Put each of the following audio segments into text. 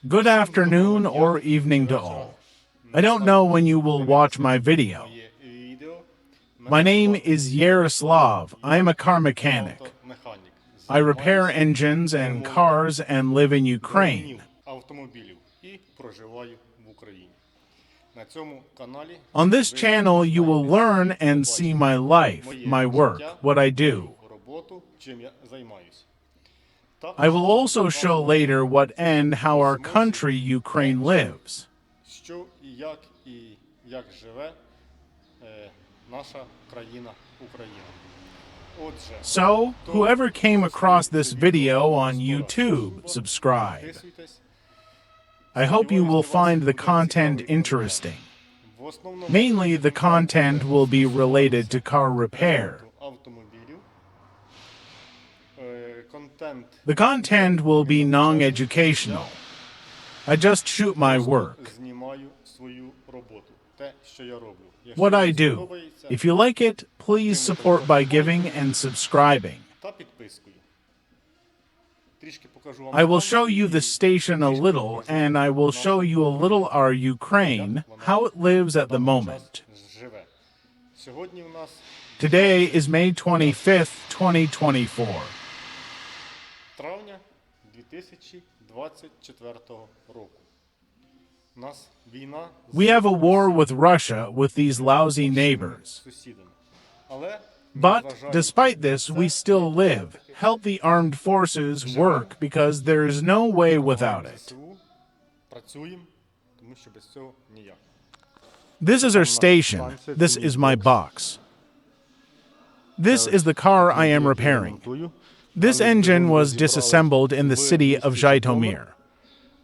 Good afternoon or evening to all. I don't know when you will watch my video. My name is Yaroslav. I am a car mechanic. I repair engines and cars and live in Ukraine. On this channel, you will learn and see my life, my work, what I do. I will also show later what and how our country, Ukraine, lives. So, whoever came across this video on YouTube, subscribe. I hope you will find the content interesting. Mainly, the content will be related to car repair. The content will be non-educational. I just shoot my work. What I do. If you like it, please support by giving and subscribing. I will show you the station a little, and I will show you a little our Ukraine, how it lives at the moment. Today is May 25th, 2024. We have a war with Russia, with these lousy neighbors. But, despite this, we still live, help the armed forces work, because there is no way without it. This is our station. This is my box. This is the car I am repairing. This engine was disassembled in the city of Zhytomyr.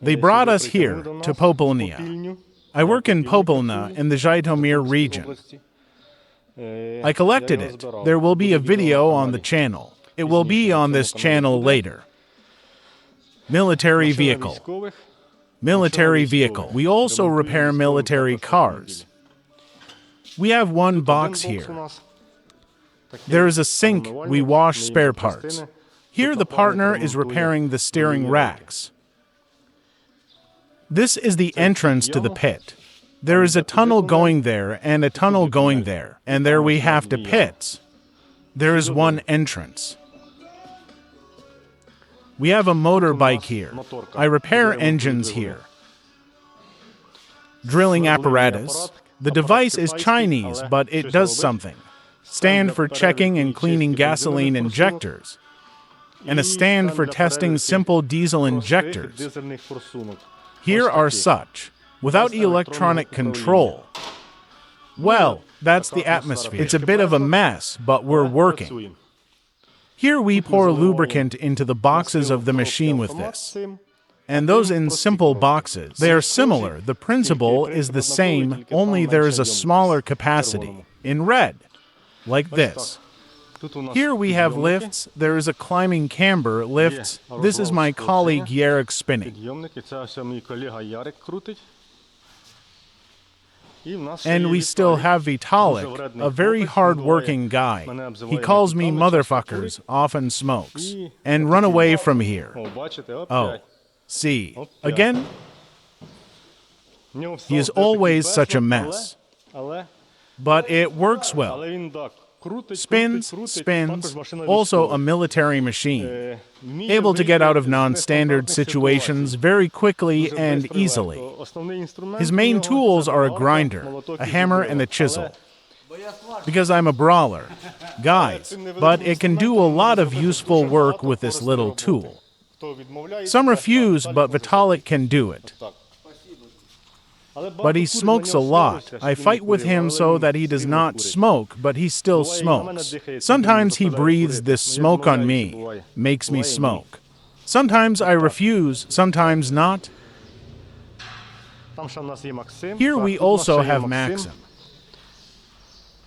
They brought us here, to Popolnia. I work in Popolna, in the Zhytomyr region. I collected it. There will be a video on the channel. It will be on this channel later. Military vehicle. Military vehicle. We also repair military cars. We have one box here. There is a sink. We wash spare parts. Here the partner is repairing the steering racks. This is the entrance to the pit. There is a tunnel going there and a tunnel going there, and there we have the pits. There is one entrance. We have a motorbike here. I repair engines here. Drilling apparatus. The device is Chinese, but it does something. Stand for checking and cleaning gasoline injectors. And a stand for testing simple diesel injectors. Here are such. Without electronic control. Well, that's the atmosphere. It's a bit of a mess, but we're working. Here we pour lubricant into the boxes of the machine with this. And those in simple boxes, they are similar. The principle is the same, only there is a smaller capacity. In red, like this. Here we have lifts. There is a climbing camber, lifts. This is my colleague Yaryk spinning. And we still have Vitalik, a very hard-working guy. He calls me motherfuckers, often smokes, and run away from here. Oh, see, again? He is always such a mess. But it works well. Spins, also a military machine, able to get out of non-standard situations very quickly and easily. His main tools are a grinder, a hammer, and a chisel. Because I'm a brawler, guys, but it can do a lot of useful work with this little tool. Some refuse, but Vitalik can do it. But he smokes a lot. I fight with him so that he does not smoke, but he still smokes. Sometimes he breathes this smoke on me, makes me smoke. Sometimes I refuse, sometimes not. Here we also have Maxim.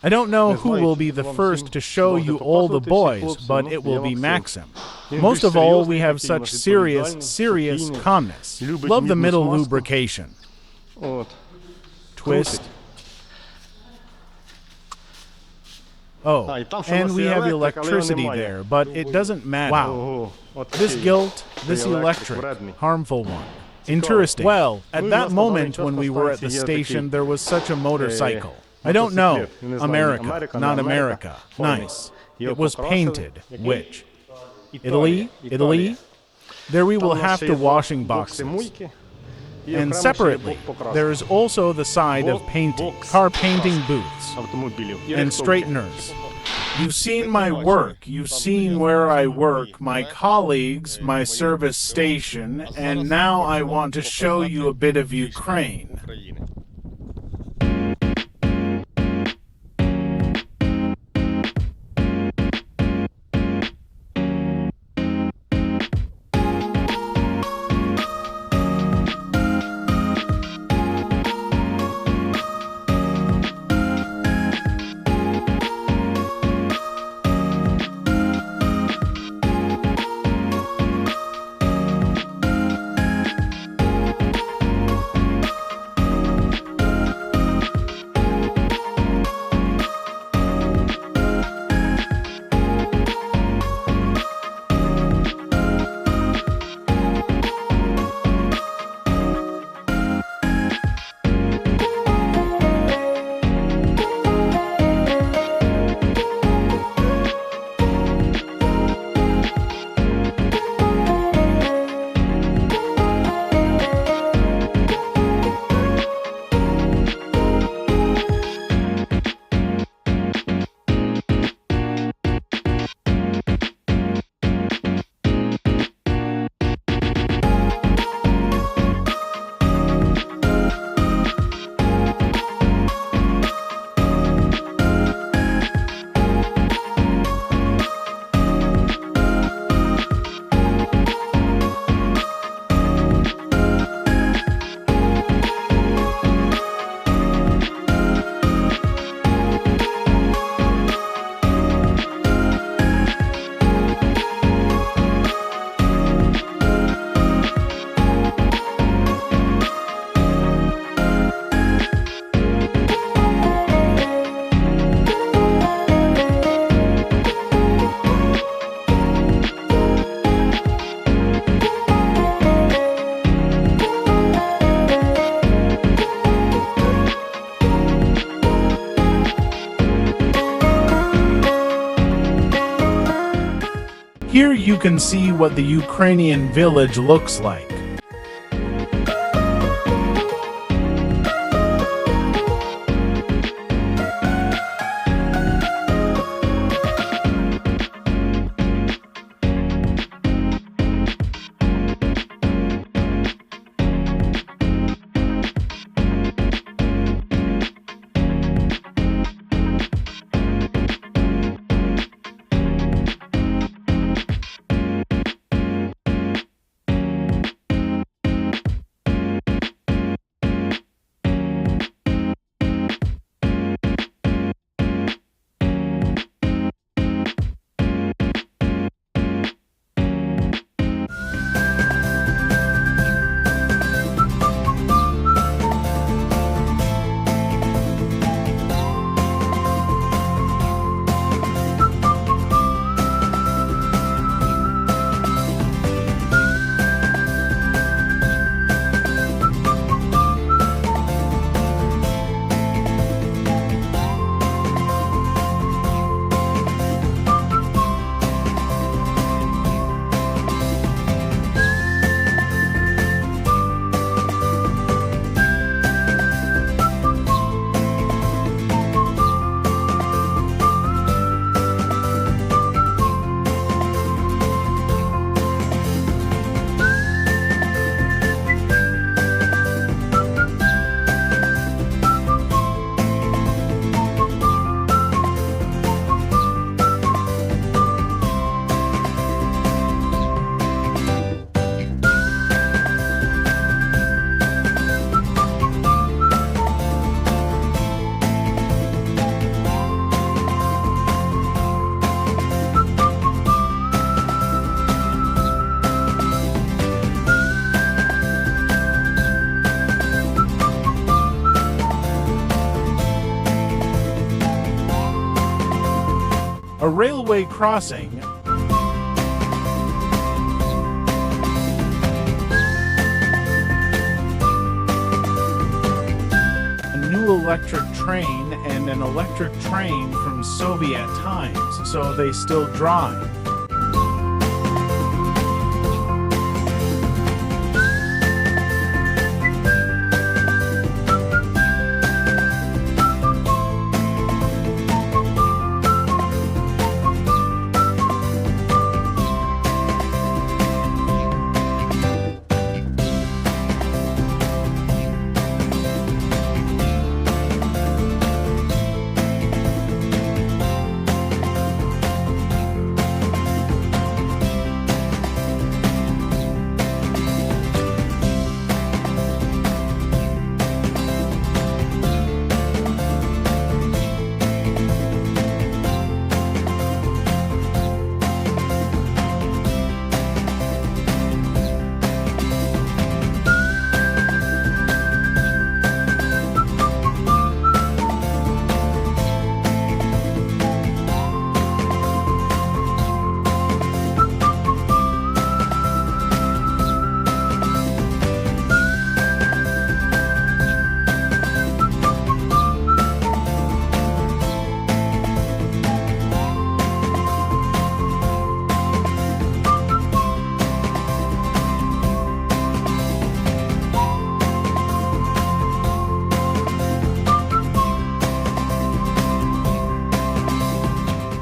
I don't know who will be the first to show you all the boys, but it will be Maxim. Most of all, we have such serious calmness. Love the middle lubrication. Twist. Oh, and we have electricity there, but it doesn't matter. Wow. This guilt, this electric, harmful one. Interesting. Well, at that moment when we were at the station, there was such a motorcycle. I don't know. America, not America. Nice. It was painted. Which? Italy? Italy? There we will have to washing boxes. And separately, there is also the side of painting, car painting booths, and straighteners. You've seen my work, you've seen where I work, my colleagues, my service station, and now I want to show you a bit of Ukraine. Here you can see what the Ukrainian village looks like. A railway crossing electric train and an electric train from Soviet times, so they still drive.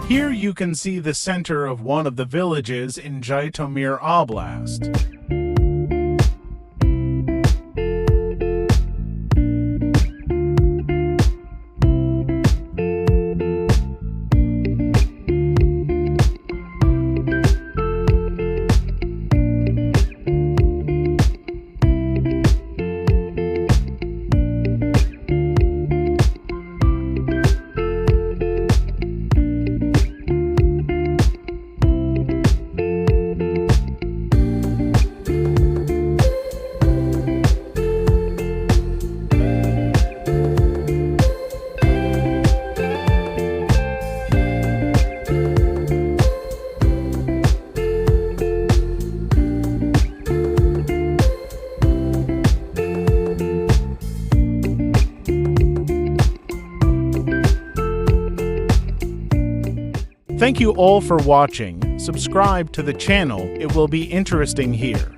Here you can see the center of one of the villages in Zhytomyr Oblast. Thank you all for watching. Subscribe to the channel, it will be interesting here.